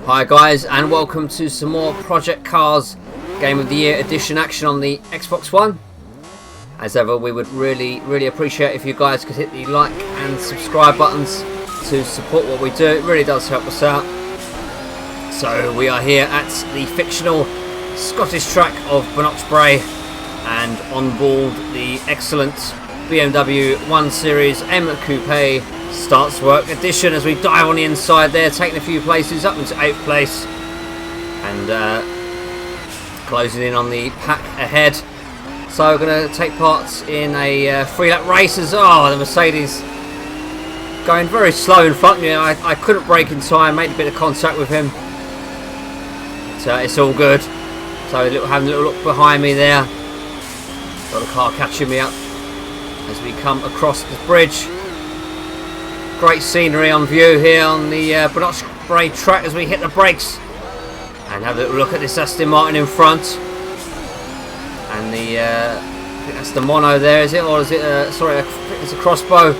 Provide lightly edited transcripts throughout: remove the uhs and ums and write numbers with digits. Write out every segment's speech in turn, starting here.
Hi guys, and welcome to some more Project Cars Game of the Year edition action on the Xbox One. As ever, we would really appreciate if you guys could hit the like and subscribe buttons to support what we do. It really does help us out. So we are here at the fictional Scottish track of Bannochbrae, and on board the excellent BMW 1 Series M Coupe Starts Work edition as we dive on the inside there, taking a few places up into 8th place and closing in on the pack ahead. So we're going to take part in a 3-lap race as the Mercedes going very slow in front of me. I couldn't brake in time, made a bit of contact with him, but it's all good. So having a little look behind me there, got a car catching me up as we come across the bridge. Great scenery on view here on the Bannochbrae track as we hit the brakes and have a little look at this Aston Martin in front. And the I think that's the mono there, is it? Or is it, sorry, I think it's a crossbow.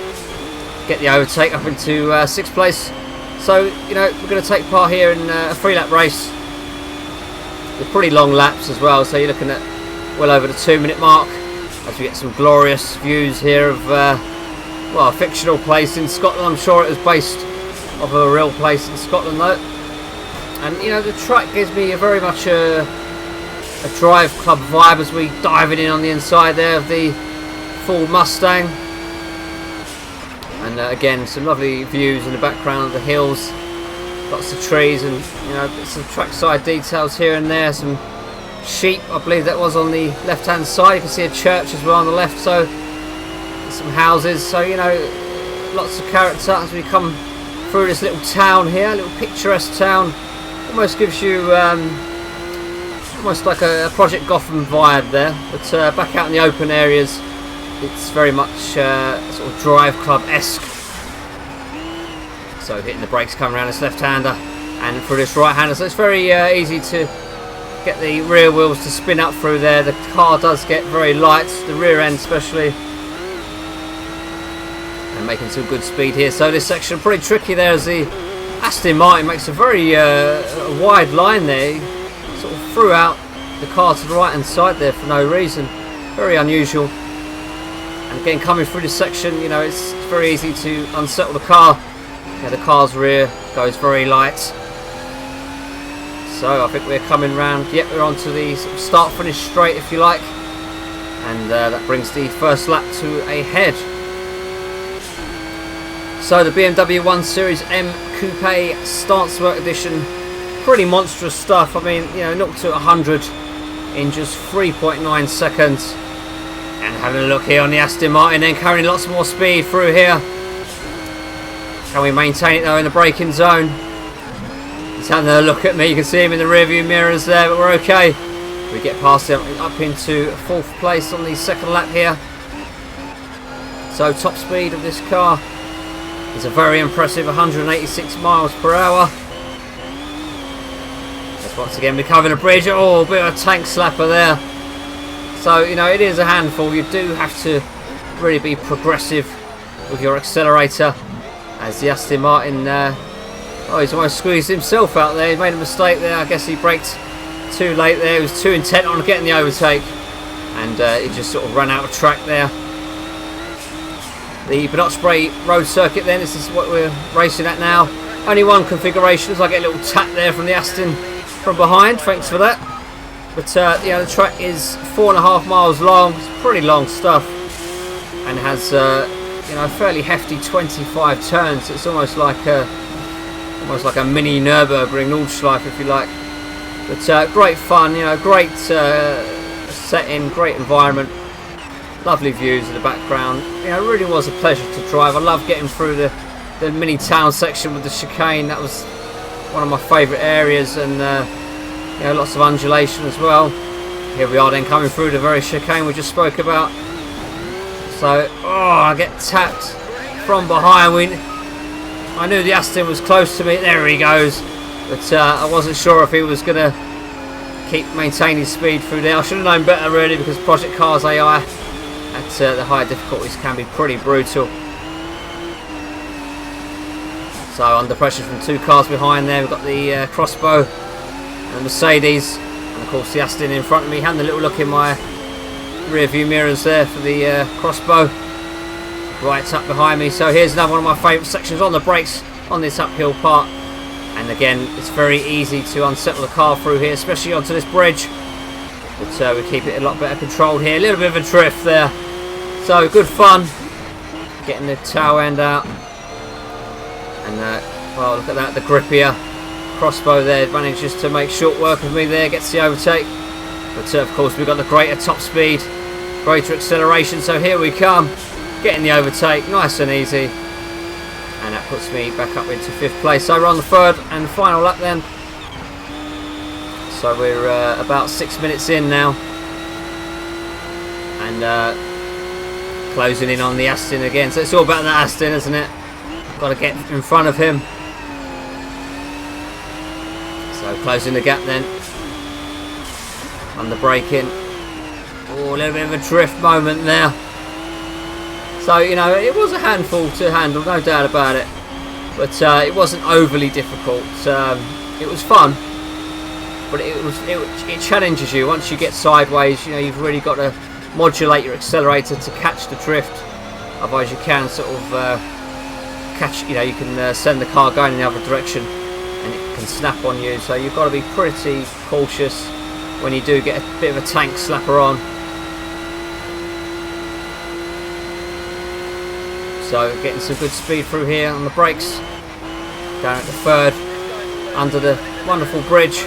Get the overtake up into 6th place. So, you know, we're going to take part here in a 3-lap race. They're pretty long laps as well, so you're looking at well over the 2-minute mark as we get some glorious views here of well, a fictional place in Scotland. I'm sure it was based off a real place in Scotland though. And you know, the track gives me very much a drive club vibe as we dive in on the inside there of the full Mustang. And again, some lovely views in the background of the hills, lots of trees, and you know, some trackside details here and there. Some sheep, I believe that was on the left hand side. You can see a church as well on the left, so some houses, so you know, lots of character as we come through this little town here, a little picturesque town. Almost gives you almost like a Project Gotham vibe there, but back out in the open areas it's very much sort of drive club-esque. So hitting the brakes coming around this left-hander and through this right-hander, so it's very easy to get the rear wheels to spin up through there. The car does get very light, the rear end especially, and making some good speed here. So this section pretty tricky there as the Aston Martin makes a very wide line there. He sort of threw out the car to the right hand side there for no reason. Very unusual. And again, coming through this section, you know, it's very easy to unsettle the car. Yeah, the car's rear goes very light. So I think we're coming round. Yep, we're onto the sort of start-finish straight, if you like, and that brings the first lap to a head. So the BMW 1 Series M Coupe Stance Work Edition, pretty monstrous stuff. I mean, you know, 0 to 100 in just 3.9 seconds. And having a look here on the Aston Martin, then carrying lots more speed through here. Can we maintain it though in the braking zone? He's having a look at me. You can see him in the rearview mirrors there, but we're okay. We get past him up into 4th place on the 2nd lap here. So top speed of this car is a very impressive 186 miles per hour. Let's once again be covering a bridge. Oh, a bit of a tank slapper there. So, you know, it is a handful. You do have to really be progressive with your accelerator, as the Aston Martin, he's almost squeezed himself out there. He made a mistake there. I guess he braked too late there. He was too intent on getting the overtake, and he just sort of ran out of track there. The Bannochbrae road circuit then, this is what we're racing at now. Only one configuration, so I get a little tap there from the Aston from behind. Thanks for that. But yeah, the track is 4.5 miles long. It's pretty long stuff, and has you know, a fairly hefty 25 turns. It's almost like a mini Nürburgring Nordschleife, if you like. But great fun, you know, great setting, great environment. Lovely views in the background. You know, it really was a pleasure to drive. I love getting through the mini town section with the chicane. That was one of my favourite areas, and you know, lots of undulation as well. Here we are then coming through the very chicane we just spoke about. So, I get tapped from behind. I knew the Aston was close to me. There he goes. But I wasn't sure if he was going to keep maintaining speed through there. I should have known better really, because Project Cars AI at the higher difficulties can be pretty brutal. So under pressure from 2 cars behind there. We've got the Crossbow and the Mercedes, and of course the Aston in front of me. Having a little look in my rear view mirrors there for the Crossbow. Right up behind me. So here's another one of my favourite sections on the brakes on this uphill part. And again, it's very easy to unsettle the car through here, especially onto this bridge. But we keep it a lot better controlled here. A little bit of a drift there. So good fun. Getting the tail end out. And well, look at that, the grippier Crossbow there manages to make short work of me there, gets the overtake. But of course we've got the greater top speed, greater acceleration, so here we come, getting the overtake, nice and easy. And that puts me back up into 5th place. So we're on the 3rd and final lap then. So we're about 6 minutes in now. And closing in on the Aston again. So it's all about that Aston, isn't it? Got to get in front of him. So closing the gap then. On the braking. Oh, a little bit of a drift moment there. So, you know, it was a handful to handle, no doubt about it. But it wasn't overly difficult. It was fun. But it challenges you. Once you get sideways, you know, you've really got to modulate your accelerator to catch the drift. Otherwise you can sort of catch, you know, you can send the car going in the other direction and it can snap on you. So you've got to be pretty cautious when you do get a bit of a tank slapper on. So getting some good speed through here on the brakes. Down at the 3rd, under the wonderful bridge.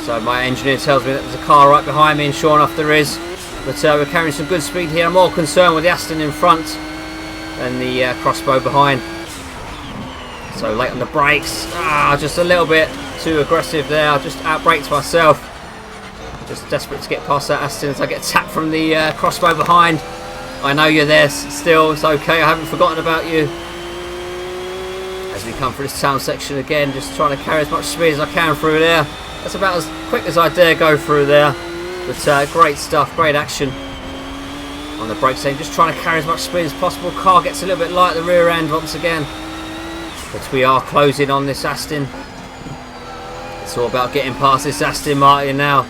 So my engineer tells me that there's a car right behind me, and sure enough there is. But we're carrying some good speed here. I'm more concerned with the Aston in front than the Crossbow behind. So late on the brakes. Just a little bit too aggressive there. I just outbraked myself. Just desperate to get past that Aston as I get tapped from the Crossbow behind. I know you're there still. It's okay. I haven't forgotten about you. As we come through this town section again, just trying to carry as much speed as I can through there. That's about as quick as I dare go through there. But great stuff, great action on the brake lane. Just trying to carry as much speed as possible. Car gets a little bit light at the rear end once again. But we are closing on this Aston. It's all about getting past this Aston Martin now.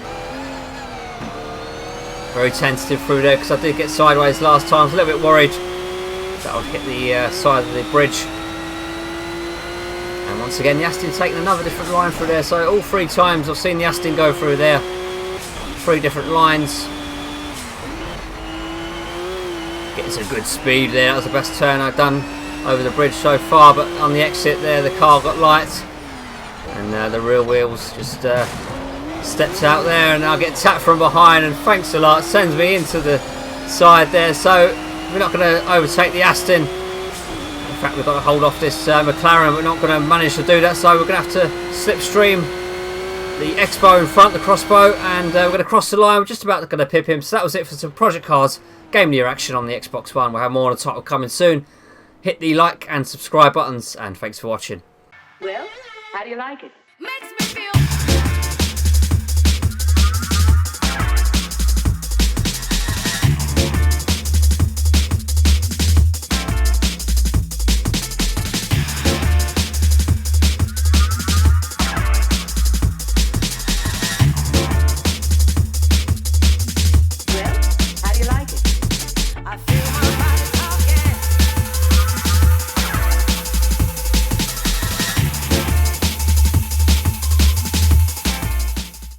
Very tentative through there because I did get sideways last time. I was a little bit worried that I would hit the side of the bridge. And once again the Aston taking another different line through there. So all 3 times I've seen the Aston go through there. 3 different lines. Getting some good speed there. That was the best turn I've done over the bridge so far. But on the exit there the car got light. And the rear wheels just steps out there, and I'll get tapped from behind, and thanks a lot, sends me into the side there. So we're not going to overtake the Aston. In fact, we've got to hold off this McLaren. We're not going to manage to do that, so we're going to have to slipstream the Expo in front, the Crossbow, and we're going to cross the line. We're just about going to pip him. So that was it for some Project Cars Game of the Year action on the Xbox One. We'll have more on the title coming soon. Hit the like and subscribe buttons, and thanks for watching. Well, how do you like it? Makes me